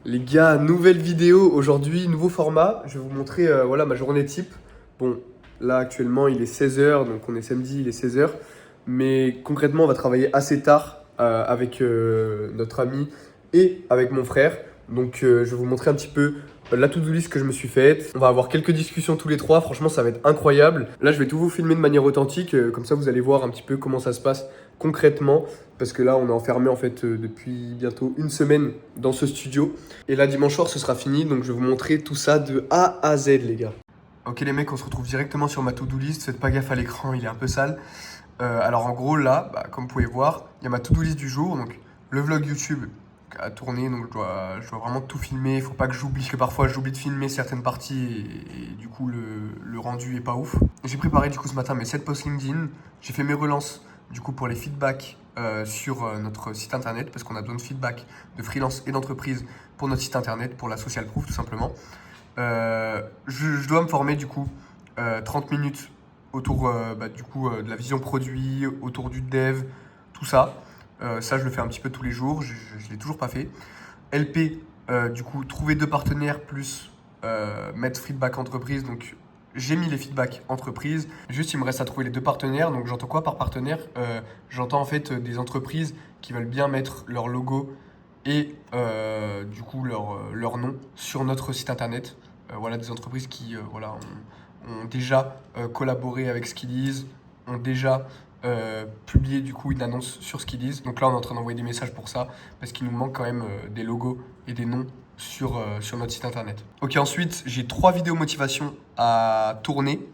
Les gars, nouvelle vidéo aujourd'hui, nouveau format. Je vais vous montrer voilà, ma journée type. Bon, là actuellement il est 16 h, donc on est samedi, il est 16 h. Mais concrètement, on va travailler assez tard avec notre ami et avec mon frère. Donc je vais vous montrer un petit peu la to-do list que je me suis faite. On va avoir quelques discussions tous les trois. Franchement, ça va être incroyable. Là, je vais tout vous filmer de manière authentique. Comme ça, vous allez voir un petit peu comment ça se passe concrètement. Parce que là, on est enfermé en fait depuis bientôt une semaine dans ce studio. Et là, dimanche soir, ce sera fini. Donc, je vais vous montrer tout ça de A à Z, les gars. Ok, les mecs, on se retrouve directement sur ma to-do list. Faites pas gaffe à l'écran, il est un peu sale. Alors, en gros, là, comme vous pouvez voir, il y a ma to-do list du jour. Donc, le vlog YouTube à tourner. Donc, je dois vraiment tout filmer. Il faut pas que j'oublie, que parfois j'oublie de filmer certaines parties et du coup, le rendu est pas ouf. J'ai préparé du coup ce matin mes 7 posts LinkedIn. J'ai fait mes relances du coup pour les feedbacks sur notre site internet parce qu'on a besoin de feedback de freelance et d'entreprise pour notre site internet, pour la social proof tout simplement. Je dois me former du coup 30 minutes autour de la vision produit, autour du dev, tout ça. Ça, je le fais un petit peu tous les jours, je ne l'ai toujours pas fait. LP, du coup, trouver deux partenaires plus mettre feedback entreprise. Donc, j'ai mis les feedbacks entreprise. Juste, il me reste à trouver les deux partenaires. Donc, j'entends quoi par partenaire? J'entends en fait des entreprises qui veulent bien mettre leur logo et du coup leur nom sur notre site internet. Voilà, des entreprises qui voilà, ont déjà collaboré avec Skillies, ont déjà publié du coup une annonce sur Skillies. Donc là, on est en train d'envoyer des messages pour ça parce qu'il nous manque quand même des logos et des noms sur notre site internet. Ok, ensuite, j'ai 3 vidéos motivation à tourner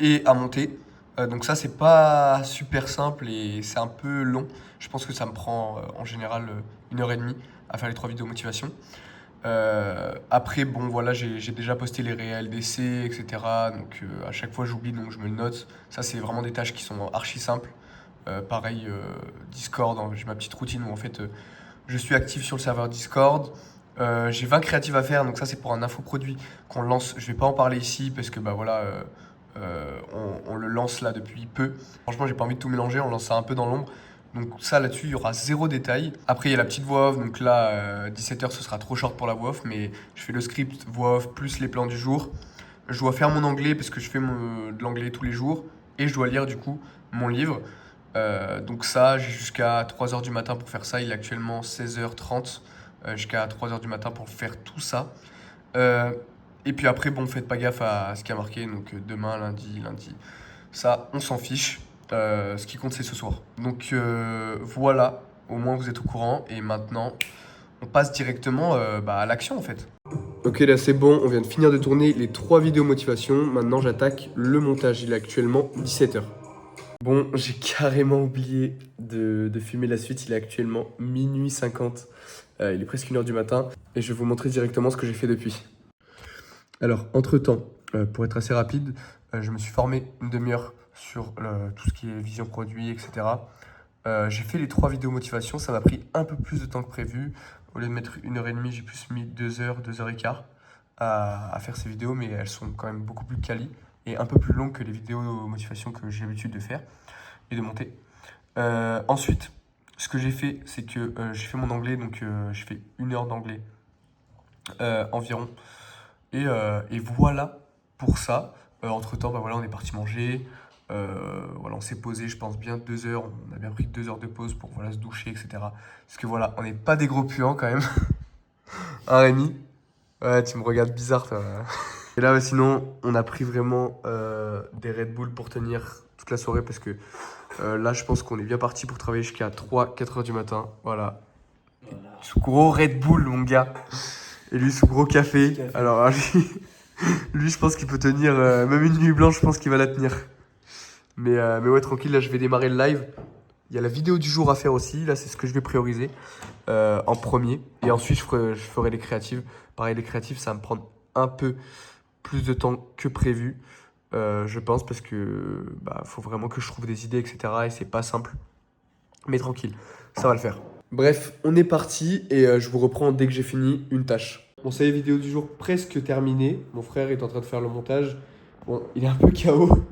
et à monter. Donc ça, c'est pas super simple et c'est un peu long. Je pense que ça me prend en général 1 h 30 à faire les 3 vidéos motivation. Après, bon, voilà, j'ai déjà posté les réels d'essai, etc. Donc à chaque fois, j'oublie, donc je me le note. Ça, c'est vraiment des tâches qui sont archi simples. Pareil, Discord, hein, j'ai ma petite routine où en fait, je suis actif sur le serveur Discord. J'ai 20 créatives à faire, donc ça c'est pour un infoproduit qu'on lance. Je vais pas en parler ici parce que bah voilà, on le lance là depuis peu. Franchement, j'ai pas envie de tout mélanger, on lance ça un peu dans l'ombre. Donc ça là-dessus, il y aura zéro détail. Après, il y a la petite voix off, donc là, 17 h ce sera trop short pour la voix off, mais je fais le script voix off plus les plans du jour. Je dois faire mon anglais parce que je fais de l'anglais tous les jours et je dois lire du coup mon livre. Donc ça, j'ai jusqu'à 3 h du matin pour faire ça. Il est actuellement 16 h 30, jusqu'à 3 h du matin pour faire tout ça. Et puis après, bon, faites pas gaffe à ce qui a marqué. Donc demain, lundi, ça, on s'en fiche. Ce qui compte, c'est ce soir. Donc voilà, au moins vous êtes au courant. Et maintenant, on passe directement à l'action en fait. Ok, là c'est bon, on vient de finir de tourner les 3 vidéos motivation. Maintenant, j'attaque le montage. Il est actuellement 17 h. Bon, j'ai carrément oublié de filmer la suite. Il est actuellement minuit 50. Il est presque 1 h du matin. Et je vais vous montrer directement ce que j'ai fait depuis. Alors, entre-temps, pour être assez rapide, je me suis formé une demi-heure sur tout ce qui est vision produit, etc. J'ai fait les 3 vidéos motivation. Ça m'a pris un peu plus de temps que prévu. Au lieu de mettre 1 h 30, j'ai plus mis 2 h, 2 h 15 à faire ces vidéos. Mais elles sont quand même beaucoup plus quali et un peu plus longues que les vidéos motivation que j'ai l'habitude de faire et de monter. Ensuite, ce que j'ai fait, c'est que j'ai fait mon anglais. Donc, j'ai fait 1 heure d'anglais environ. Et voilà pour ça. Entre-temps, bah voilà, on est parti manger. Voilà, on s'est posé, je pense, bien 2 heures. On a bien pris 2 heures de pause pour voilà, se doucher, etc. Parce que voilà, on n'est pas des gros puants quand même. Hein, Rémi? Ouais, tu me regardes bizarre, toi. Et là, sinon, on a pris vraiment des Red Bull pour tenir toute la soirée parce que là, je pense qu'on est bien parti pour travailler jusqu'à 3-4 heures du matin. Voilà. Sous gros Red Bull, mon gars. Et lui, sous gros café. Alors, lui, je pense qu'il peut tenir même une nuit blanche, je pense qu'il va la tenir. Mais ouais, tranquille, là, je vais démarrer le live. Il y a la vidéo du jour à faire aussi. Là, c'est ce que je vais prioriser en premier. Et ensuite, je ferai les créatives. Pareil, les créatives, ça va me prendre un peu plus de temps que prévu, je pense, parce que faut vraiment que je trouve des idées, etc. Et c'est pas simple. Mais tranquille, ça va le faire. Bref, on est parti et je vous reprends dès que j'ai fini une tâche. Bon, ça y est, vidéo du jour presque terminée. Mon frère est en train de faire le montage. Bon, il est un peu KO.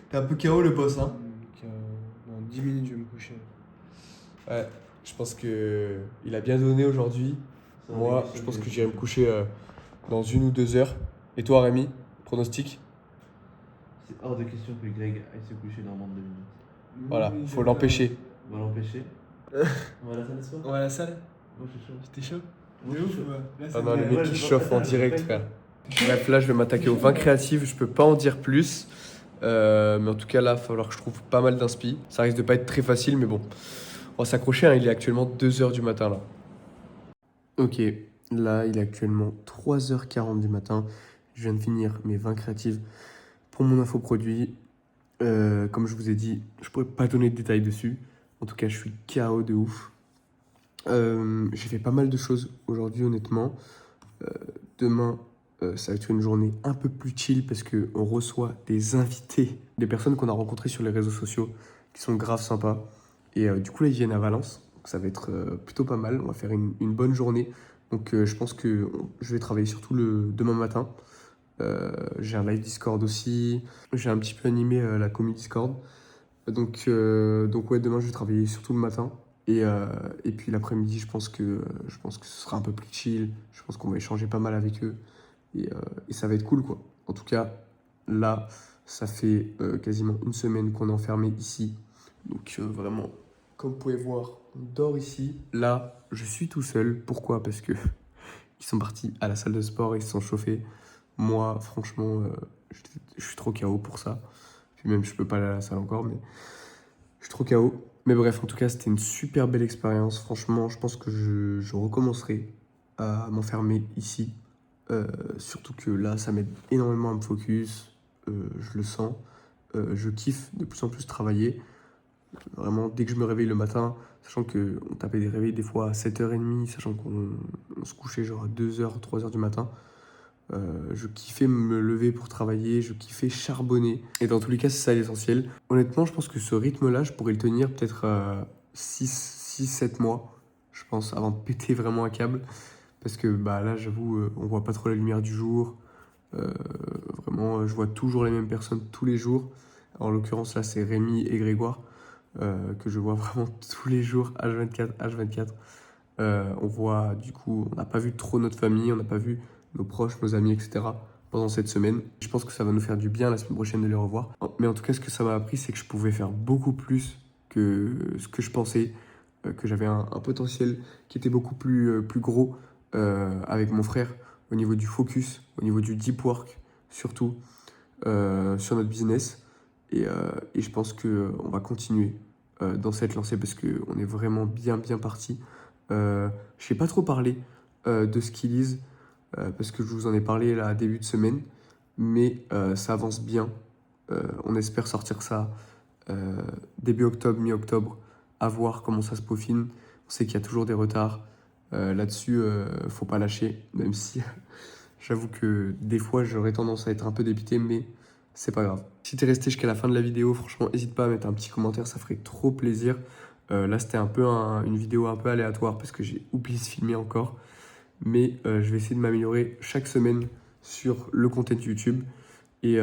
T'es un peu KO le boss, hein? Dans 10 minutes, je vais me coucher. Ouais, je pense que il a bien donné aujourd'hui. Moi, je pense que j'irai me coucher dans 1 ou 2 heures. Et toi, Rémi, pronostic? C'est hors de question que Greg aille se coucher dans moins de 2 minutes. Voilà, faut l'empêcher. On va l'empêcher. On va à la salle de sport. On va à la salle. Moi je suis chaud. T'es chaud? Moi, De je ouf suis ou chaud. pas? Là, Ah ça non, me- les Ouais, mecs ouais, qui je chauffent en vois- direct, je frère. Bref, là, je vais m'attaquer aux 20 créatives. Je peux pas en dire plus. Mais en tout cas, là, il va falloir que je trouve pas mal d'inspi. Ça risque de pas être très facile, mais bon. On va s'accrocher, hein. Il est actuellement 2 h du matin, là. Ok, là, il est actuellement 3 h 40 du matin. Je viens de finir mes 20 créatives pour mon infoproduit. Comme je vous ai dit, je pourrais pas donner de détails dessus. En tout cas, je suis KO de ouf. J'ai fait pas mal de choses aujourd'hui, honnêtement. Demain, ça va être une journée un peu plus chill parce qu'on reçoit des invités, des personnes qu'on a rencontrées sur les réseaux sociaux qui sont grave sympas. Et du coup, là, ils viennent à Valence. Donc, ça va être plutôt pas mal. On va faire une bonne journée. Donc, je pense que je vais travailler surtout le demain matin. J'ai un live Discord aussi. J'ai un petit peu animé la commu Discord. Donc ouais, demain, je vais travailler surtout le matin. Et puis l'après-midi, je pense que ce sera un peu plus chill. Je pense qu'on va échanger pas mal avec eux. Et ça va être cool, quoi. En tout cas, là, ça fait quasiment une semaine qu'on est enfermé ici. Donc vraiment, comme vous pouvez voir, on dort ici. Là, je suis tout seul. Pourquoi? Parce que ils sont partis à la salle de sport, ils se sont chauffés. Moi, franchement, je suis trop KO pour ça. Puis même, je peux pas aller à la salle encore, mais je suis trop KO. Mais bref, en tout cas, c'était une super belle expérience. Franchement, je pense que je recommencerai à m'enfermer ici. Surtout que là, ça m'aide énormément à me focus. Je le sens. Je kiffe de plus en plus travailler. Vraiment, dès que je me réveille le matin, sachant qu'on tapait des réveils des fois à 7h30, sachant qu'on se couchait genre à 2h, 3h du matin. Je kiffais me lever pour travailler, je kiffais charbonner. Et dans tous les cas, c'est ça l'essentiel. Honnêtement, je pense que ce rythme-là, je pourrais le tenir peut-être 6-7 mois, je pense, avant de péter vraiment un câble. Parce que bah, là, j'avoue, on voit pas trop la lumière du jour. Vraiment, je vois toujours les mêmes personnes tous les jours. En l'occurrence, là, c'est Rémi et Grégoire que je vois vraiment tous les jours, H24. On voit, du coup, on n'a pas vu trop notre famille, on n'a pas vu nos proches, nos amis, etc. pendant cette semaine. Je pense que ça va nous faire du bien la semaine prochaine de les revoir. Mais en tout cas, ce que ça m'a appris, c'est que je pouvais faire beaucoup plus que ce que je pensais, que j'avais un potentiel qui était beaucoup plus gros avec mon frère au niveau du focus, au niveau du deep work, surtout sur notre business. Et je pense qu'on va continuer dans cette lancée parce qu'on est vraiment bien parti. Je n'ai pas trop parlé de Skillies parce que je vous en ai parlé là début de semaine, mais ça avance bien. On espère sortir ça début octobre, mi-octobre, à voir comment ça se peaufine. On sait qu'il y a toujours des retards. Là-dessus, faut pas lâcher, même si j'avoue que des fois j'aurais tendance à être un peu dépité, mais c'est pas grave. Si t'es resté jusqu'à la fin de la vidéo, franchement, n'hésite pas à mettre un petit commentaire, ça ferait trop plaisir. Là, c'était un peu une vidéo un peu aléatoire parce que j'ai oublié de filmer encore. Mais je vais essayer de m'améliorer chaque semaine sur le content YouTube. Et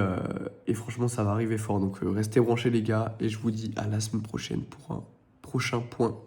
franchement, ça va arriver fort. Donc, restez branchés, les gars. Et je vous dis à la semaine prochaine pour un prochain point.